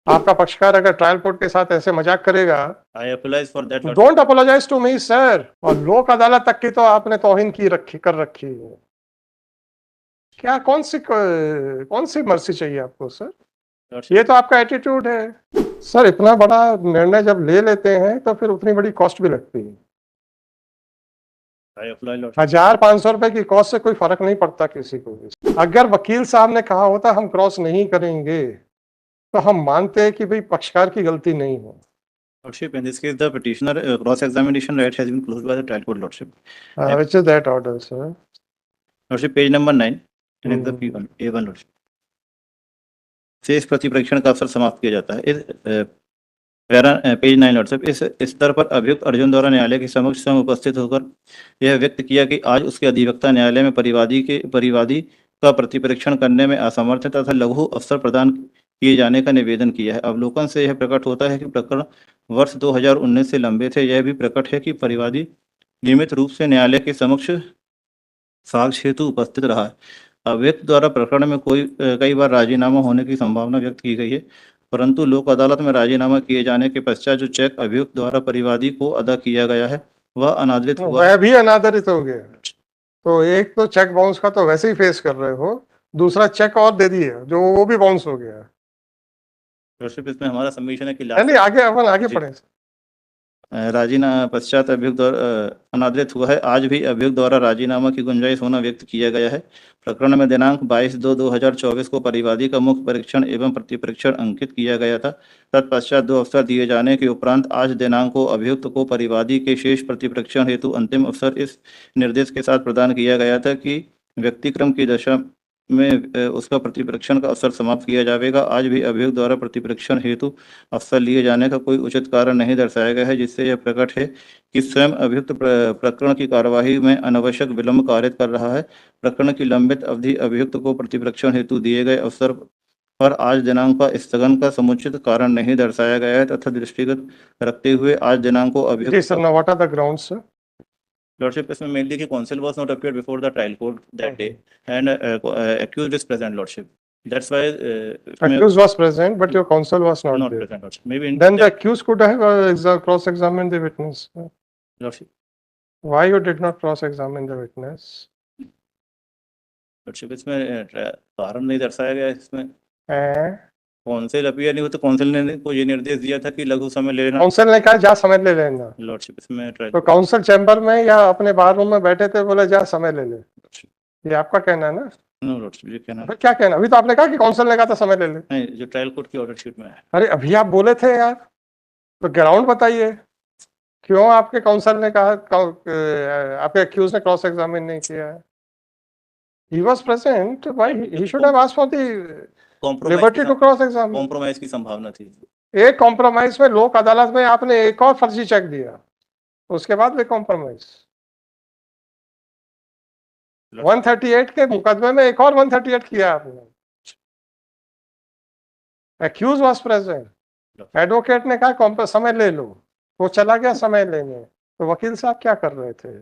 आपका पक्षकार अगर ट्रायल कोर्ट के साथ ऐसे मजाक करेगा, I apologize for that, Lordship. Don't apologise to me sir. और लोक अदालत तक की तो आपने तौहीन की कर रखी है। क्या कौन सी मर्सी चाहिए आपको सर? Lordship, ये तो आपका एटीट्यूड है सर। इतना बड़ा निर्णय जब ले लेते हैं तो फिर उतनी बड़ी कॉस्ट भी लगती है। I apologize, Lordship. 1,500 रुपए की कॉस्ट से कोई फर्क नहीं पड़ता किसी को भी। अगर वकील साहब ने कहा होता हम क्रॉस नहीं करेंगे तो हम मानते हैं कि भाई पक्षकार की गलती नहीं है। Lordship, in this case, the petitioner cross-examination right has been closed by the trial court, Lordship. Which is that order, sir? Lordship, page number 9, and it's the P1, A1, Lordship. से इस प्रतिपरीक्षण का अवसर समाप्त किया जाता है। इस पेज 9, लॉर्डशिप, इस स्तर पर अभियुक्त अर्जुन द्वारा न्यायालय के समक्ष स्वयं उपस्थित होकर यह व्यक्त किया कि आज उसके अधिवक्ता न्यायालय में परिवादी का प्रतिपरीक्षण करने में असमर्थ है तथा लघु अवसर प्रदान किए जाने का निवेदन किया है। अवलोकन से यह प्रकट होता है कि प्रकरण वर्ष 2019 से लंबित है। यह भी प्रकट है कि परिवादी नियमित रूप से न्यायालय के समक्ष साक्ष्य हेतु उपस्थित रहा है। अभियुक्त द्वारा प्रकरण में कई बार राजीनामा होने की संभावना व्यक्त की गई है, परंतु लोक अदालत में राजीनामा किए जाने के पश्चात जो चेक अभियुक्त द्वारा परिवादी को अदा किया गया है वह अनादरित हुआ। वह भी अनादरित हो गया। तो एक तो चेक बाउंस का तो वैसे ही फेस कर रहे हो, दूसरा चेक और दे दिया जो वो भी बाउंस हो गया। इसमें हमारा सबमिशन है कि नहीं, आगे पढ़े। राजीनामा पश्चात अभियुक्त द्वारा अनादरित हुआ है। आज भी अभियुक्त द्वारा राजीनामा की गुंजाइश होना व्यक्त किया गया है। प्रकरण में दिनांक 22/2/2024 को परिवादी का मुख्य परीक्षण एवं प्रतिपरीक्षण अंकित किया गया था। तत्पश्चात 2 अवसर दिए जाने के उपरांत आज दिनांक को अभियुक्त को परिवादी के शेष प्रतिपरीक्षण हेतु अंतिम अवसर इस निर्देश के साथ प्रदान किया गया था कि व्यक्तिक्रम की दशा में उसका प्रतिपरीक्षण का अवसर समाप्त किया जाएगा। आज भी अभियुक्त द्वारा प्रतिपरीक्षण हेतु अवसर लिए जाने का कोई उचित कारण नहीं दर्शाया गया है, जिससे यह प्रकट है कि स्वयं अभियुक्त प्रकरण की कार्यवाही में अनावश्यक विलंब कारित कर रहा है। प्रकरण की लंबित अवधि अभियुक्त को प्रतिपरीक्षण हेतु दिए गए अवसर पर आज दिनांक का स्थगन का समुचित कारण नहीं दर्शाया गया है तथा दृष्टिगत रखते हुए आज दिनांक को अभियुक्त Lordship, इसमें mainly कि counsel was not appeared before the trial court that day, and accused is present, Lordship. That's why accused was present, but your counsel was not there. Present, Lordship. Maybe then the accused could have cross-examined the witness. Lordship. Why you did not cross-examine the witness? Lordship, इसमें कारण नहीं दर्शाया गया। इसमें council appear नहीं हो तो council ने को ये निर्देश दिया था कि लघु समय ले लेना। काउंसिल ने कहा जा समय ले लेना। लॉर्डशिप, इसमें तो काउंसिल चैम्बर में या अपने बार रूम में बैठे थे, बोले जा समय ले ले। ये आपका कहना है ना? नो लॉर्डशिप, ये कहना है। क्या कहना? अभी तो आपने कहा कि काउंसिल ने कहा था समय ले ले। नहीं, जो ट्रायल कोर्ट की ऑर्डर शीट में है। अरे अभी आप बोले थे यार, तो ग्राउंड बताइए क्यों आपके काउंसिल ने कहा आपके अक्यूज ने क्रॉस एग्जामिन नहीं किया है? He was present. Why he should have asked for the liberty to cross examine. Compromise की संभावना थी। एक कॉम्प्रोमाइज में लोक अदालत में आपने एक और फर्जी चेक दिया, उसके बाद भी कॉम्प्रोमाइज। 138 के मुकदमे में एक और 138 किया आपने। एक्यूज वाज प्रेजेंट, एडवोकेट ने कहा समय ले लो, वो चला गया समय लेने। तो वकील साहब क्या कर रहे थे?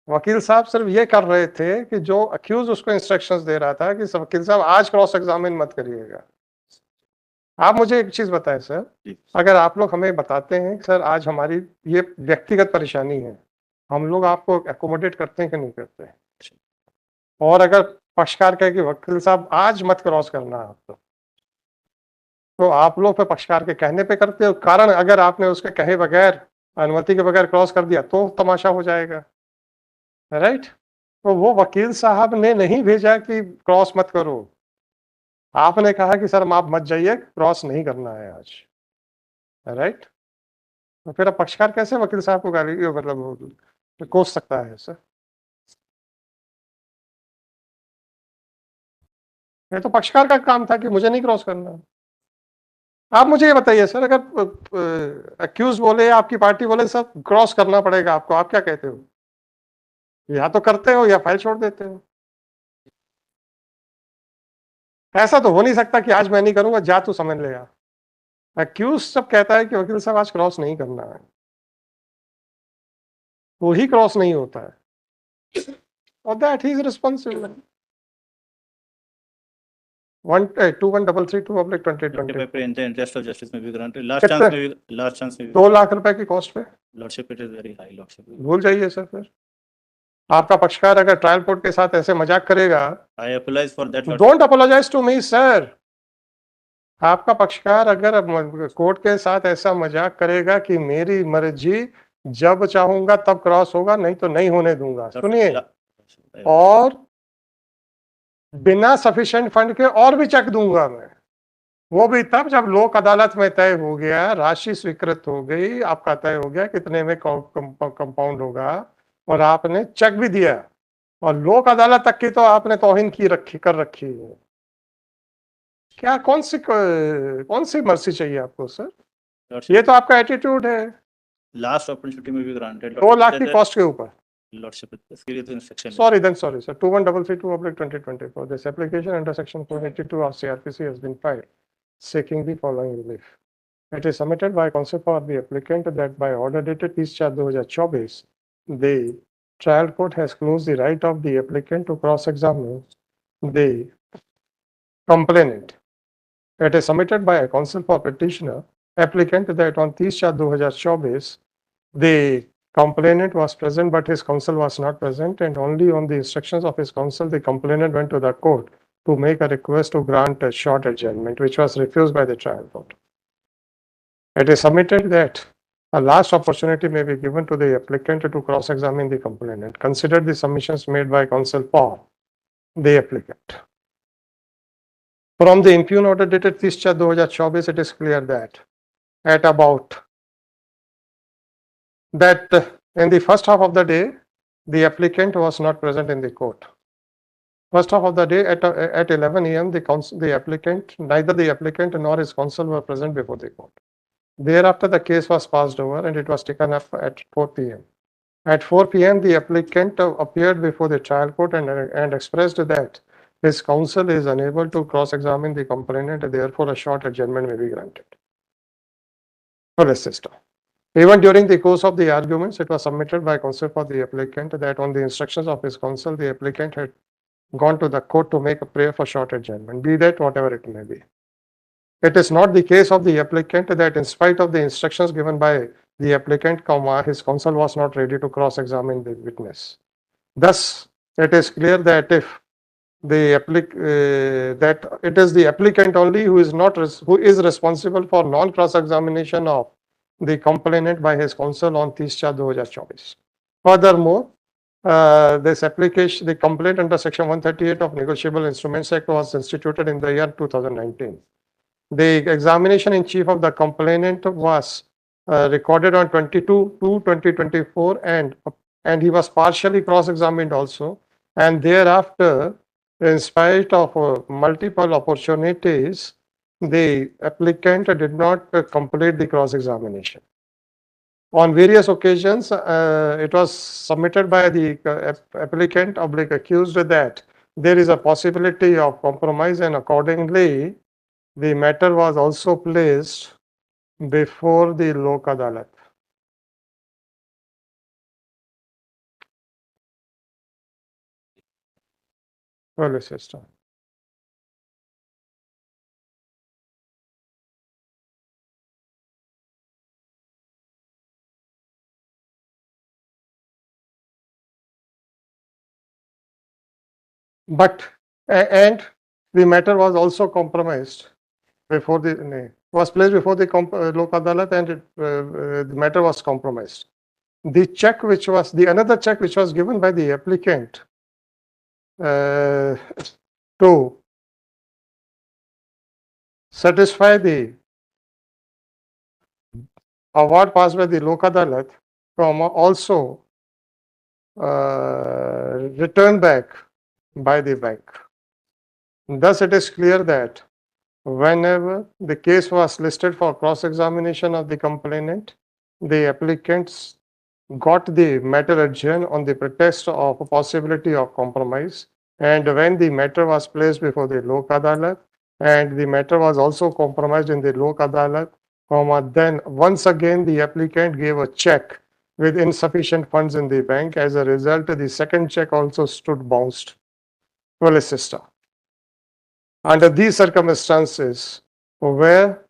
वकील साहब सिर्फ ये कर रहे थे कि जो अक्यूज उसको इंस्ट्रक्शंस दे रहा था कि वकील साहब आज क्रॉस एग्जामिन मत करिएगा। आप मुझे एक चीज बताएं सर, अगर आप लोग हमें बताते हैं सर आज हमारी ये व्यक्तिगत परेशानी है, हम लोग आपको एकोमोडेट करते हैं कि नहीं करते हैं? और अगर पक्षकार कहे कि वकील साहब आज मत क्रॉस करना आपको, तो आप लोग पे पक्षकार के कहने पे करते हो। कारण अगर आपने उसके कहे बगैर, अनुमति के बगैर क्रॉस कर दिया तो तमाशा हो जाएगा, राइट? तो वो वकील साहब ने नहीं भेजा कि क्रॉस मत करो, आपने कहा कि सर आप मत जाइए, क्रॉस नहीं करना है आज, राइट? तो फिर अब पक्षकार कैसे वकील साहब को गाली मतलब कोस सकता है सर? ये तो पक्षकार का काम था कि मुझे नहीं क्रॉस करना। आप मुझे ये बताइए सर, अगर अक्यूज बोले, आपकी पार्टी बोले सर क्रॉस करना पड़ेगा आपको, आप क्या कहते हो? या तो करते हो या फाइल छोड़ देते हो। ऐसा तो हो नहीं सकता कि आज मैं नहीं करूंगा, जा तू समझ ले। अक्यूज सब कहता है कि वकील साहब आज क्रॉस नहीं करना है, वो ही क्रॉस नहीं होता है, और that he is responsible. 2133/2020 in the interest of justice may be granted. कितने? Last chance may be 2 lakh रुपए की कॉस्ट पे Lordship, it is very high, Lordship. भूल जाइए सर। फिर आपका पक्षकार अगर ट्रायल कोर्ट के साथ ऐसे मजाक करेगा, I apologize for that, Lordship. Don't apologise to me sir. आपका पक्षकार अगर कोर्ट के साथ ऐसा मजाक करेगा कि मेरी मर्जी, जब चाहूंगा तब क्रॉस होगा, नहीं तो नहीं होने दूंगा, सुनिए, और बिना सफिशिएंट फंड के और भी चेक दूंगा मैं, वो भी तब जब लोक अदालत में तय हो गया, राशि स्वीकृत हो गई, आपका तय हो गया कितने में कंपाउंड होगा, और आपने चेक भी दिया, और लोक अदालत तक की तो आपने तौहीन कर रखी है। क्या कौन सी मर्सी चाहिए आपको सर? ये तो आपका एटीट्यूड है। लास्ट अपॉर्चुनिटी में भी ग्रांटेड 2 लाख की कॉस्ट के ऊपर। Lordship, इसके लिए तो instruction Sorry, sir. 2133/2024. This application under section 482 of CRPC has been filed, seeking the following relief. It is submitted by counsel for the applicant that by order dated 30/4/2024, the trial court has closed the right of the applicant to cross-examine the complainant. It is submitted by a counsel for petitioner applicant that on 30/4/2024, the complainant was present, but his counsel was not present, and only on the instructions of his counsel, the complainant went to the court to make a request to grant a short adjournment, which was refused by the trial court. It is submitted that a last opportunity may be given to the applicant to cross-examine the complainant. Consider the submissions made by counsel for the applicant. From the impugn order dated 30/4/2024, it is clear that that in the first half of the day, the applicant was not present in the court. First half of the day at 11 a.m., neither the applicant nor his counsel were present before the court. Thereafter, the case was passed over and it was taken up at 4 p.m. At 4 p.m., the applicant appeared before the trial court and expressed that his counsel is unable to cross-examine the complainant, and therefore a short adjournment may be granted. Solicitor. Even during the course of the arguments, it was submitted by counsel for the applicant that on the instructions of his counsel, the applicant had gone to the court to make a prayer for short adjournment, be that whatever it may be. It is not the case of the applicant that in spite of the instructions given by the applicant, his counsel was not ready to cross-examine the witness. Thus, it is clear that if that it is the applicant only who is responsible for non-cross-examination of the complainant by his counsel on 30/4/2024. Furthermore, this application, the complaint under section 138 of Negotiable Instruments Act was instituted in the year 2019. The examination in chief of the complainant was recorded on 22/2/2024, and he was partially cross-examined also. And thereafter, in spite of multiple opportunities, the applicant did not complete the cross-examination. On various occasions, it was submitted by the applicant accused that there is a possibility of compromise, and accordingly, the matter was also placed before the Lok Adalat. Solicitor. But and the matter was also compromised before was placed before the Lok Adalat, and the matter was compromised. The check another check which was given by the applicant to satisfy the award passed by the Lok Adalat, also returned back by the bank. Thus, it is clear that whenever the case was listed for cross-examination of the complainant, the applicants got the matter adjourned on the pretext of a possibility of compromise. And when the matter was placed before the Lok Adalat, and the matter was also compromised in the Lok Adalat, then once again the applicant gave a check with insufficient funds in the bank. As a result, the second check also stood bounced. Solicitor. under these circumstances where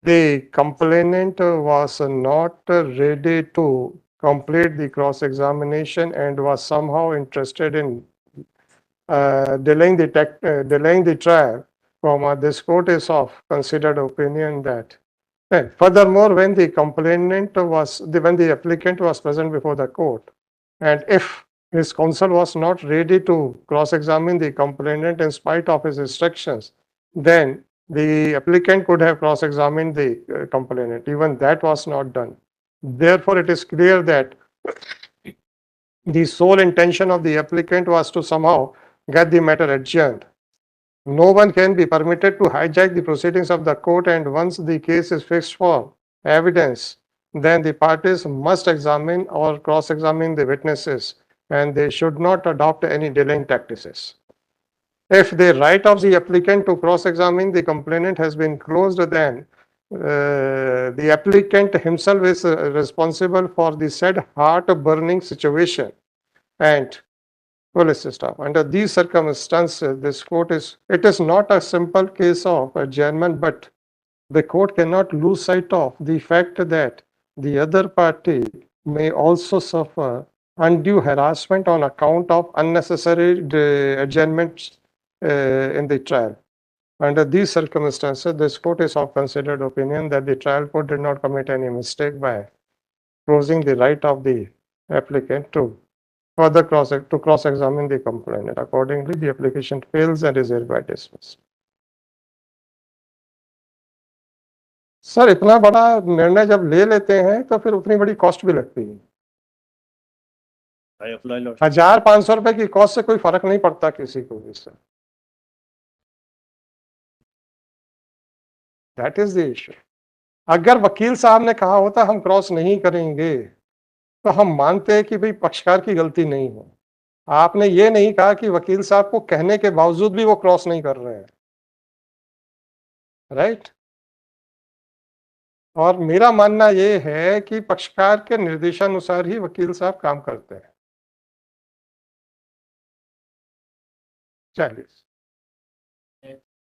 the complainant was not ready to complete the cross-examination and was somehow interested in delaying the trial, this court is of considered opinion that. And furthermore, when the applicant was present before the court, and if his counsel was not ready to cross-examine the complainant in spite of his instructions, then the applicant could have cross-examined the complainant. Even that was not done. Therefore, it is clear that the sole intention of the applicant was to somehow get the matter adjourned. No one can be permitted to hijack the proceedings of the court, and once the case is fixed for evidence, then the parties must examine or cross-examine the witnesses, and they should not adopt any delaying tactics. If the right of the applicant to cross-examine the complainant has been closed, then the applicant himself is responsible for the said heart-burning situation, and police staff. Under these circumstances, it is not a simple case of adjournment, but the court cannot lose sight of the fact that the other party may also suffer undue harassment on account of unnecessary adjournments in the trial. Under these circumstances, this court is of considered opinion that the trial court did not commit any mistake by closing the right of the applicant to further cross-examine the complainant. Accordingly, the application fails and is hereby dismissed. Sir, इतना बड़ा निर्णय जब ले लेते हैं तो फिर उतनी बड़ी कॉस्ट भी लगती है। 1,500 रुपए की कॉस्ट से कोई फर्क नहीं पड़ता किसी को भी sir. That is the issue. अगर वकील साहब ने कहा होता हम क्रॉस नहीं करेंगे तो हम मानते हैं कि भाई पक्षकार की गलती नहीं है। आपने ये नहीं कहा कि वकील साहब को कहने के बावजूद भी वो क्रॉस नहीं कर रहे हैं, राइट? और मेरा मानना ये है कि पक्षकार के निर्देशानुसार ही वकील साहब काम करते हैं। चलिए।